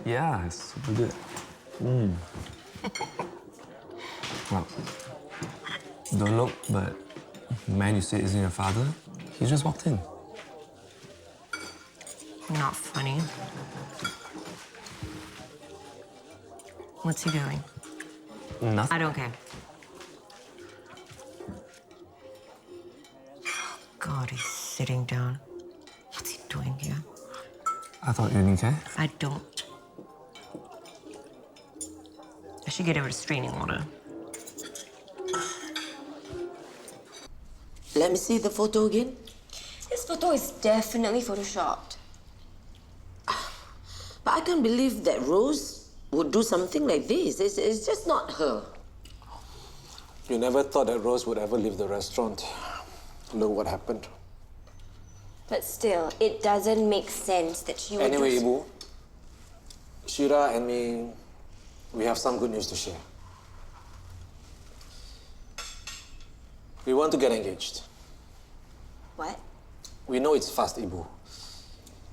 right? Yeah, it's super good. Well, don't look, but the man you say isn't your father, he just walked in. Not funny. What's he doing? Nothing. I don't care. Oh, God, he's sitting down. What's he doing here? I thought you didn't care. I don't. I should get a restraining order. Let me see the photo again. This photo is definitely photoshopped. But I can't believe that Rose would do something like this. It's just not her. You never thought that Rose would ever leave the restaurant. Look what happened. But still, it doesn't make sense that she would Anyway, do... Ibu, Shira and me, we have some good news to share. We want to get engaged. What? We know it's fast, Ibu.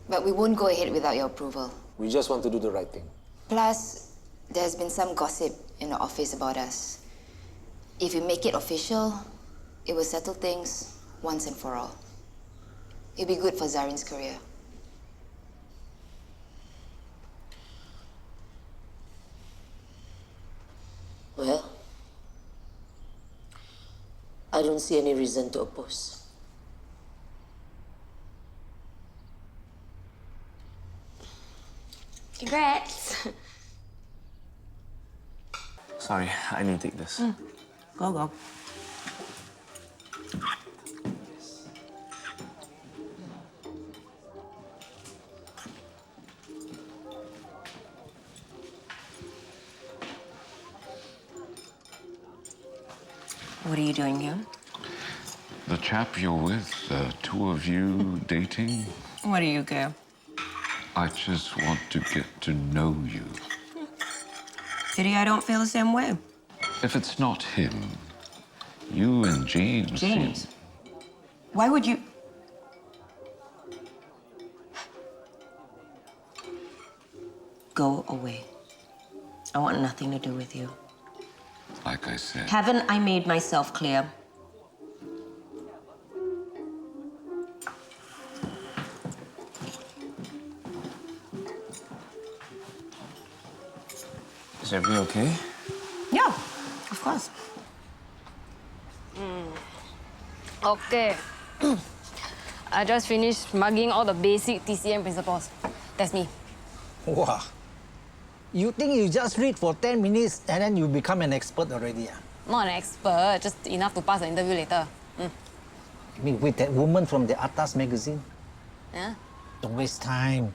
But we won't go ahead without your approval. We just want to do the right thing. Plus, there's been some gossip in the office about us. If we make it official, it will settle things once and for all. It'll be good for Zarin's career. Well, I don't see any reason to oppose. Congrats. Sorry, I need to take this. Go. What are you doing here? The chap you're with, the two of you dating, What do you care? I just want to get to know you. Pity I don't feel the same way. If it's not him, you and James... James? Why would you... Go away. I want nothing to do with you. Like I said, Haven't I made myself clear? Is everything okay? Yeah, of course. Okay. I just finished mugging all the basic TCM principles. That's me. Wow. You think you just read for 10 minutes and then you become an expert already? Not an expert, just enough to pass the interview later. I mean, with that woman from the Atas magazine? Yeah? Don't waste time.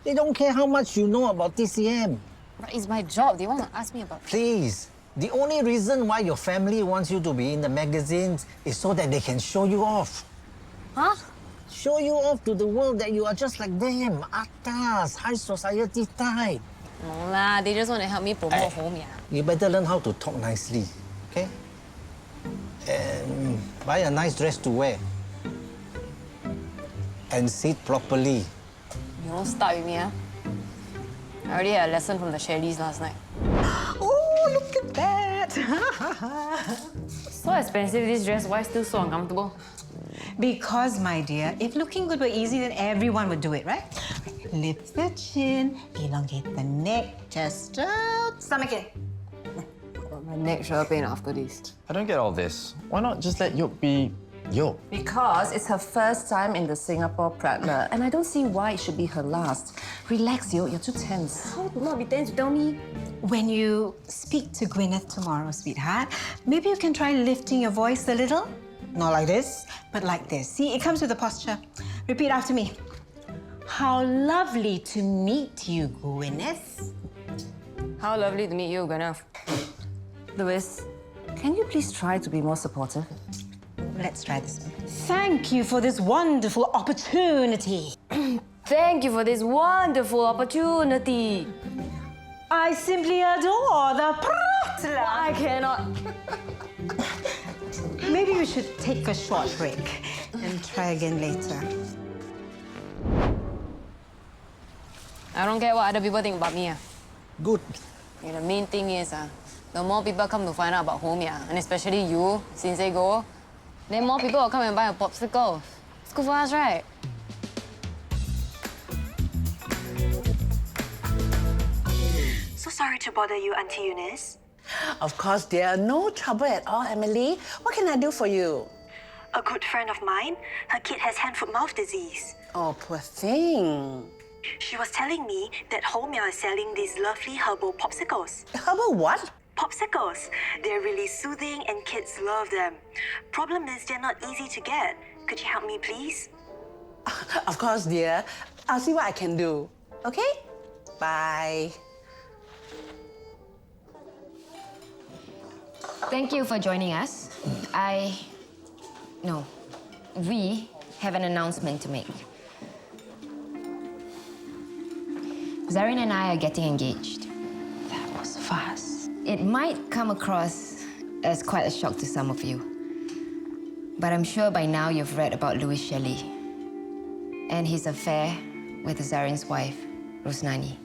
They don't care how much you know about TCM. But it's my job. They want to ask me about... Please. The only reason why your family wants you to be in the magazines is so that they can show you off. Huh? Show you off to the world that you are just like them. Atas, high society type. No lah, they just want to help me promote home, yeah. You better learn how to talk nicely, okay? And buy a nice dress to wear. And sit properly. You don't start with me, huh? I already had a lesson from the Shellys last night. Oh, look at that! So expensive, this dress. Why still so uncomfortable? Because, my dear, if looking good were easy, then everyone would do it, right? Lift the chin, elongate the neck, chest out, stomach in. My neck sure pain after this. I don't get all this. Why not just let Yoke be Yoke? Because it's her first time in the Singapore Prattler, and I don't see why it should be her last. Relax, Yoke, you're too tense. How to not be tense? Tell me. When you speak to Gwyneth tomorrow, sweetheart, maybe you can try lifting your voice a little. Not like this, but like this. See, it comes with the posture. Repeat after me. How lovely to meet you, Gwyneth. How lovely to meet you, Gwyneth. Louis, can you please try to be more supportive? Let's try this one. Thank you for this wonderful opportunity. Thank you for this wonderful opportunity. I simply adore the Prattler. I cannot. Maybe we should take a short break and try again later. I don't care what other people think about me. Good. The main thing is, the more people come to find out about home, and especially you, since they go, then more people will come and buy a popsicle. It's good for us, right? So sorry to bother you, Auntie Eunice. Of course, dear. No trouble at all, Emily. What can I do for you? A good friend of mine, her kid has hand-foot-mouth disease. Oh, poor thing. She was telling me that Homia is selling these lovely herbal popsicles. Herbal what? Popsicles. They're really soothing and kids love them. Problem is, they're not easy to get. Could you help me, please? Of course, dear. I'll see what I can do. Okay? Bye. Thank you for joining us. We have an announcement to make. Zarin and I are getting engaged. That was fast. It might come across as quite a shock to some of you. But I'm sure by now you've read about Louis Shelley and his affair with Zarin's wife, Rosnani.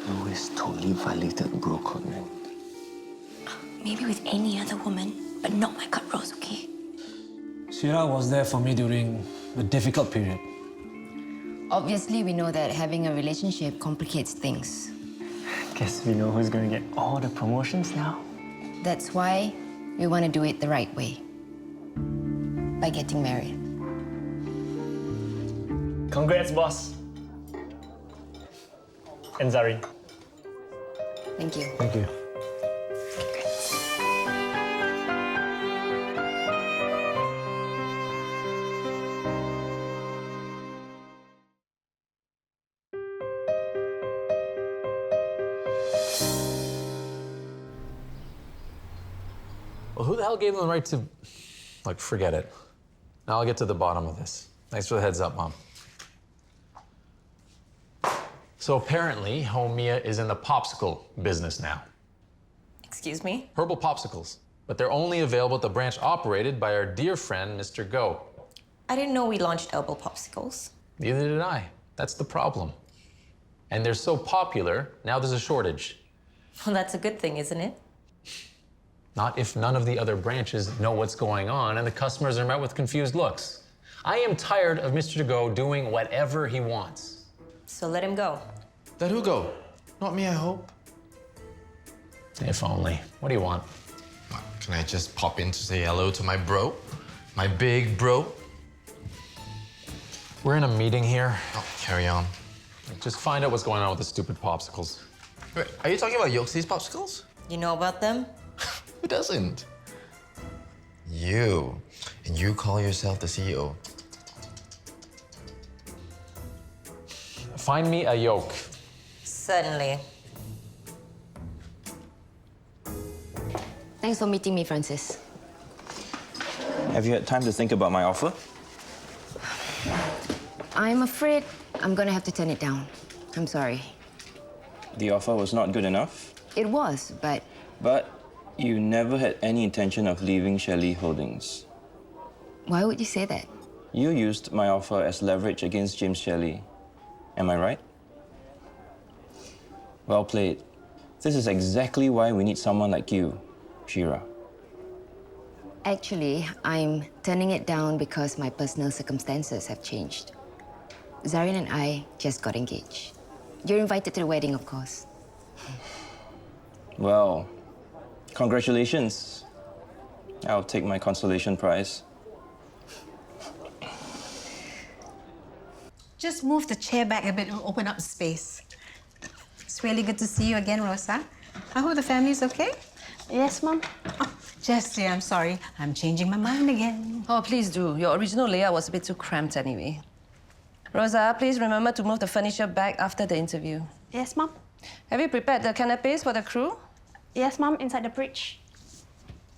Louis totally violated bro code, man. Maybe with any other woman, but not my cut Rose, okay? Shira was there for me during a difficult period. Obviously, we know that having a relationship complicates things. Guess we know who's gonna get all the promotions now. That's why we want to do it the right way. By getting married. Congrats, boss. And Zarin. Thank you. Thank you. Well, who the hell gave them the right to... forget it. Now I'll get to the bottom of this. Thanks for the heads up, Mom. So apparently, Homia is in the popsicle business now. Excuse me? Herbal popsicles. But they're only available at the branch operated by our dear friend, Mr. Go. I didn't know we launched herbal popsicles. Neither did I. That's the problem. And they're so popular, now there's a shortage. Well, that's a good thing, isn't it? Not if none of the other branches know what's going on and the customers are met with confused looks. I am tired of Mr. Go doing whatever he wants. So let him go. Let who go? Not me, I hope. If only. What do you want? What, can I just pop in to say hello to my bro? My big bro? We're in a meeting here. Oh, carry on. Just find out what's going on with the stupid popsicles. Wait, are you talking about Yoke's popsicles? You know about them? Who doesn't? You. And you call yourself the CEO. Find me a Yoke. Certainly. Thanks for meeting me, Francis. Have you had time to think about my offer? I'm afraid I'm gonna have to turn it down. I'm sorry. The offer was not good enough? It was, but... But you never had any intention of leaving Shelley Holdings. Why would you say that? You used my offer as leverage against James Shelley. Am I right? Well played. This is exactly why we need someone like you, Shira. Actually, I'm turning it down because my personal circumstances have changed. Zarin and I just got engaged. You're invited to the wedding, of course. Well, congratulations. I'll take my consolation prize. Just move the chair back a bit and open up space. It's really good to see you again, Rosa. I hope the family's okay? Yes, Mom. Oh, Jessie, I'm sorry. I'm changing my mind again. Oh, please do. Your original layout was a bit too cramped anyway. Rosa, please remember to move the furniture back after the interview. Yes, Mom. Have you prepared the canapes for the crew? Yes, Mom, inside the fridge.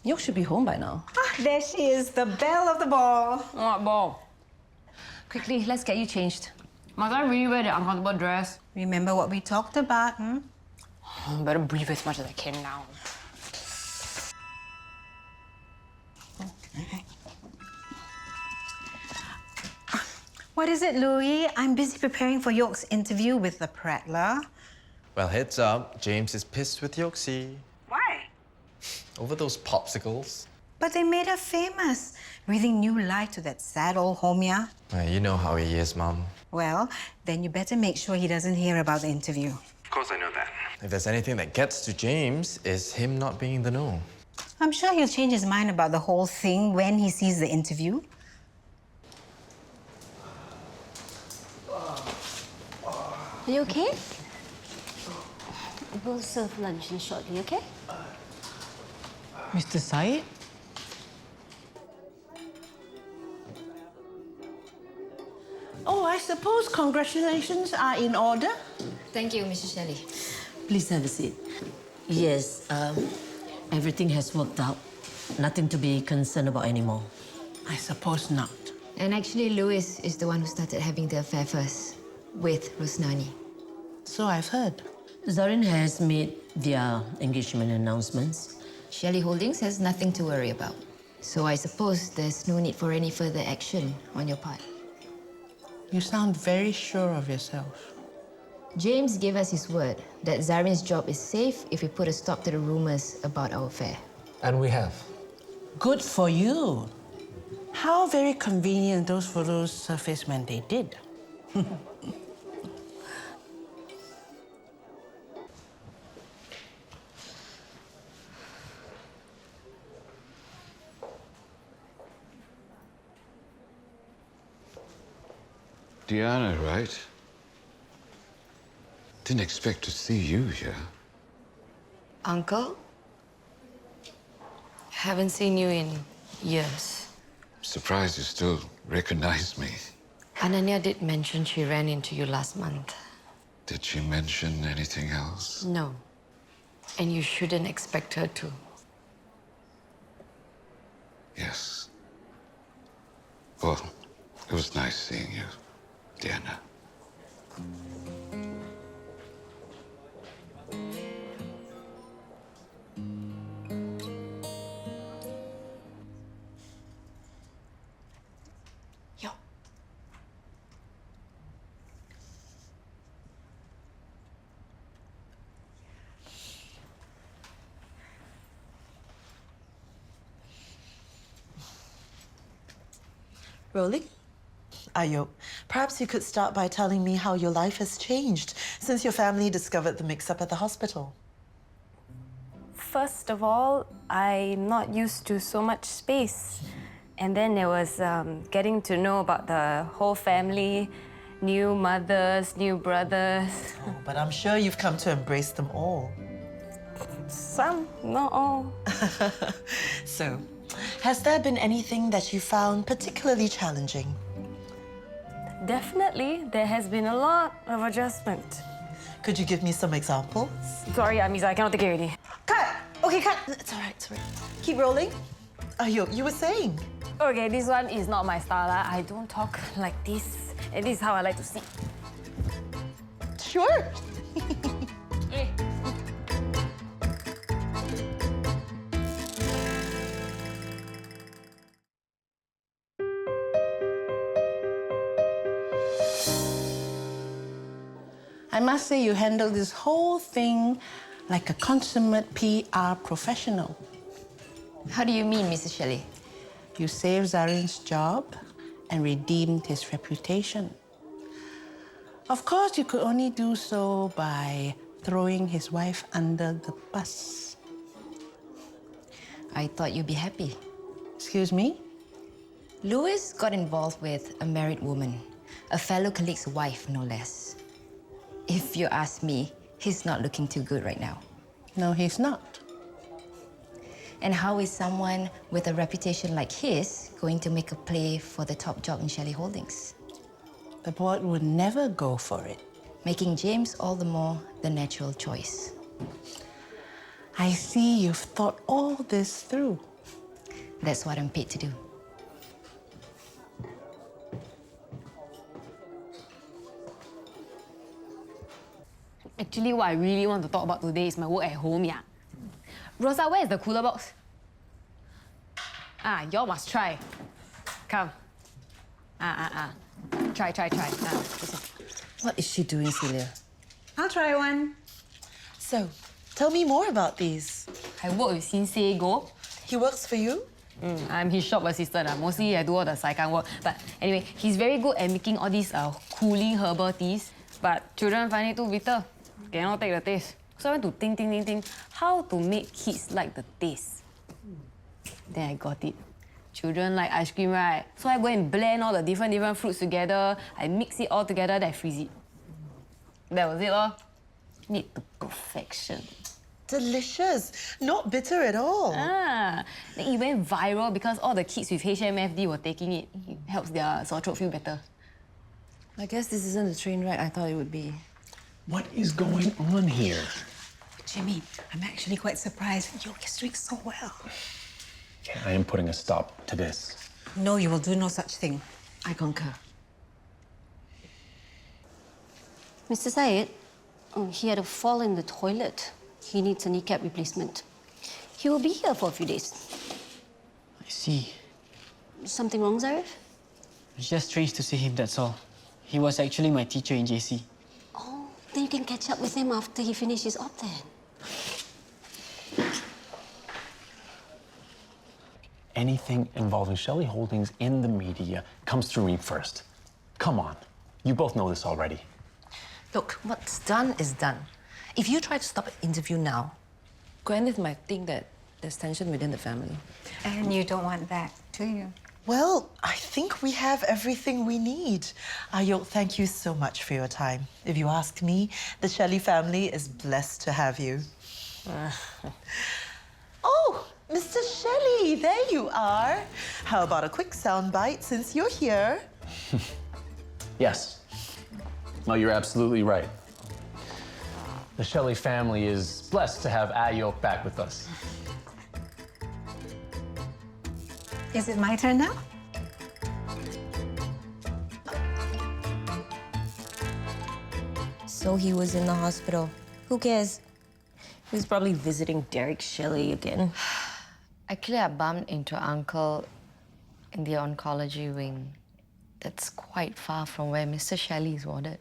Yoke should be home by now. Ah, there she is, the belle of the ball. What ball? Quickly, let's get you changed. Must I really wear the uncomfortable dress? Remember what we talked about, hmm? Better breathe as much as I can now. What is it, Louis? I'm busy preparing for Yoke's interview with the prattler. Well, heads up, James is pissed with Yoxie. Why? Over those popsicles. But they made her famous, breathing new life to that sad old homia. You know how he is, Mum. Well, then you better make sure he doesn't hear about the interview. Of course I know that. If there's anything that gets to James, it's him not being in the know. I'm sure he'll change his mind about the whole thing when he sees the interview. Are you okay? We'll serve lunch shortly, okay? Mr. Syed? Oh, I suppose congratulations are in order? Thank you, Mrs. Shelley. Please have a seat. Yes, everything has worked out. Nothing to be concerned about anymore. I suppose not. And actually, Louis is the one who started having the affair first with Rosnani. So I've heard. Zarin has made their engagement announcements. Shelley Holdings has nothing to worry about. So I suppose there's no need for any further action on your part. You sound very sure of yourself. James gave us his word that Zarin's job is safe if we put a stop to the rumors about our affair. And we have. Good for you. How very convenient those photos surfaced when they did. Diana, right? Didn't expect to see you here. Uncle? Haven't seen you in years. Surprised you still recognize me. Ananya did mention she ran into you last month. Did she mention anything else? No. And you shouldn't expect her to. Yes. Well, it was nice seeing you, Diana. Rolling? Ah Yoke, perhaps you could start by telling me how your life has changed since your family discovered the mix-up at the hospital. First of all, I'm not used to so much space. And then there was getting to know about the whole family, new mothers, new brothers. Oh, but I'm sure you've come to embrace them all. Some, not all. So, has there been anything that you found particularly challenging? Definitely, there has been a lot of adjustment. Could you give me some examples? Sorry, Amisa, I cannot take it already. Cut! Okay, cut. It's all right, it's all right. Keep rolling. Ah Yoke, you were saying? Okay, this one is not my style. I don't talk like this. And this is how I like to see. Sure. I must say you handled this whole thing like a consummate PR professional. How do you mean, Mrs. Shelley? You saved Zarin's job and redeemed his reputation. Of course, you could only do so by throwing his wife under the bus. I thought you'd be happy. Excuse me? Louis got involved with a married woman, a fellow colleague's wife, no less. If you ask me, he's not looking too good right now. No, he's not. And how is someone with a reputation like his going to make a play for the top job in Shelley Holdings? The board would never go for it. Making James all the more the natural choice. I see you've thought all this through. That's what I'm paid to do. Actually, what I really want to talk about today is my work at home, yeah. Rosa, where is the cooler box? Ah, y'all must try. Come. Try. What is she doing, Celia? I'll try one. So, tell me more about these. I work with Sensei Go. He works for you? I'm his shop assistant. Mostly I do all the saikan work. But anyway, he's very good at making all these cooling herbal teas. But children find it too bitter. Cannot take the taste. So I went to think how to make kids like the taste. Then I got it. Children like ice cream, right? So I go and blend all the different fruits together. I mix it all together, then I freeze it. That was it, lor. Need to perfection. Delicious. Not bitter at all. Then it went viral because all the kids with HMFD were taking it. It helps their sore throat feel better. I guess this isn't the train ride I thought it would be. What is going on here? Jimmy, I'm actually quite surprised. You're doing so well. I am putting a stop to this. No, you will do no such thing. I concur. Mr. Syed, he had a fall in the toilet. He needs a kneecap replacement. He will be here for a few days. I see. Something wrong, Zarif? It's just strange to see him, that's all. He was actually my teacher in JC. Oh, then you can catch up with him after he finishes up then. Anything involving Shelley Holdings in the media comes through me first. Come on. You both know this already. Look, what's done is done. If you try to stop an interview now, Gwyneth might think that there's tension within the family. And you don't want that, do you? Well, I think we have everything we need. Ah Yoke, thank you so much for your time. If you ask me, the Shelley family is blessed to have you. Oh, Mr. Shelley, there you are. How about a quick soundbite since you're here? Yes. No, you're absolutely right. The Shelley family is blessed to have Ah Yoke back with us. Is it my turn now? So he was in the hospital. Who cares? He was probably visiting Derek Shelley again. Actually, I bumped into Uncle in the oncology wing. That's quite far from where Mr. Shelley is warded.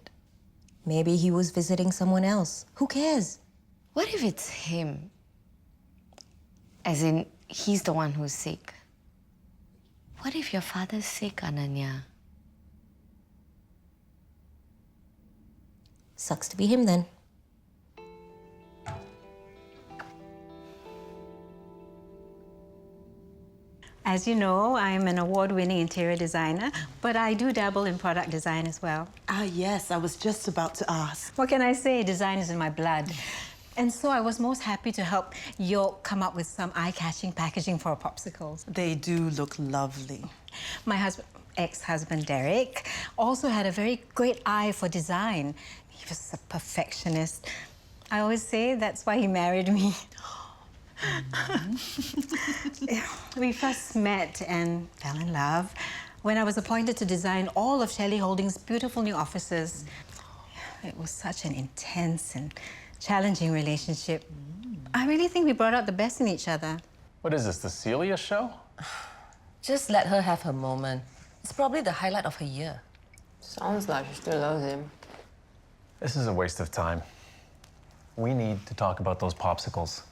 Maybe he was visiting someone else. Who cares? What if it's him? As in, he's the one who's sick. What if your father's sick, Ananya? Sucks to be him then. As you know, I'm an award-winning interior designer, but I do dabble in product design as well. Ah, yes, I was just about to ask. What can I say? Design is in my blood. And so I was most happy to help Yoke come up with some eye-catching packaging for our popsicles. They do look lovely. My ex-husband, Derek, also had a very great eye for design. He was a perfectionist. I always say that's why he married me. We first met and fell in love when I was appointed to design all of Shelley Holdings' beautiful new offices. It was such an intense and challenging relationship. I really think we brought out the best in each other. What is this, the Celia show? Just let her have her moment. It's probably the highlight of her year. Sounds like she still loves him. This is a waste of time. We need to talk about those popsicles.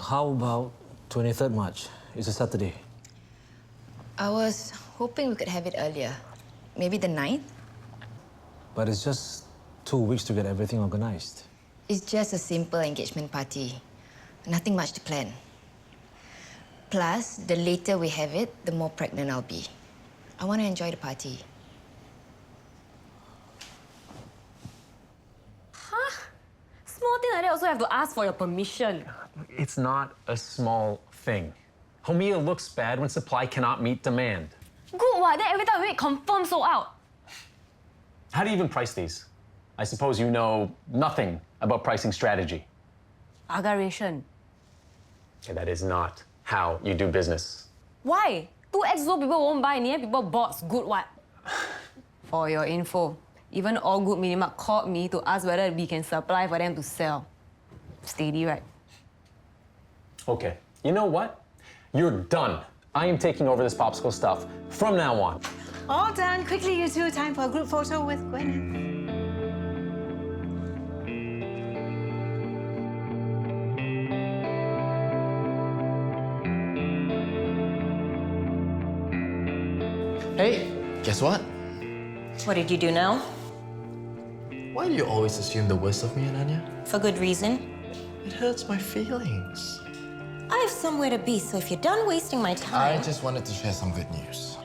How about 23rd March? It's a Saturday. I was hoping we could have it earlier. Maybe the 9th? But it's just 2 weeks to get everything organized. It's just a simple engagement party. Nothing much to plan. Plus, the later we have it, the more pregnant I'll be. I want to enjoy the party. Huh? Small thing like that also have to ask for your permission. It's not a small thing. Homia looks bad when supply cannot meet demand. Good what? Then every time we confirm sold out. How do you even price these? I suppose you know nothing about pricing strategy. Aggravation. Okay, that is not how you do business. Why? 2x low people won't buy, near people bought good what? For your info, Even All Good Minimart called me to ask whether we can supply for them to sell. Steady, right? Okay, you know what? You're done. I am taking over this Popsicle stuff from now on. All done. Quickly, you two. Time for a group photo with Gwyneth. Hey, guess what? What did you do now? Why do you always assume the worst of me, Ananya? For good reason. It hurts my feelings. I have somewhere to be, so if you're done wasting my time... I just wanted to share some good news.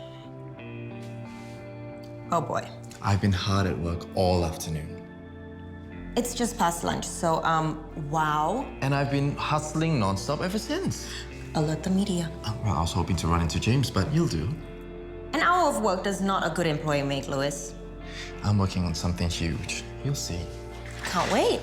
Oh boy. I've been hard at work all afternoon. It's just past lunch, so, wow. And I've been hustling non-stop ever since. Alert the media. Well, I was hoping to run into James, but you'll do. An hour of work does not a good employee make, Louis. I'm working on something huge. You'll see. Can't wait.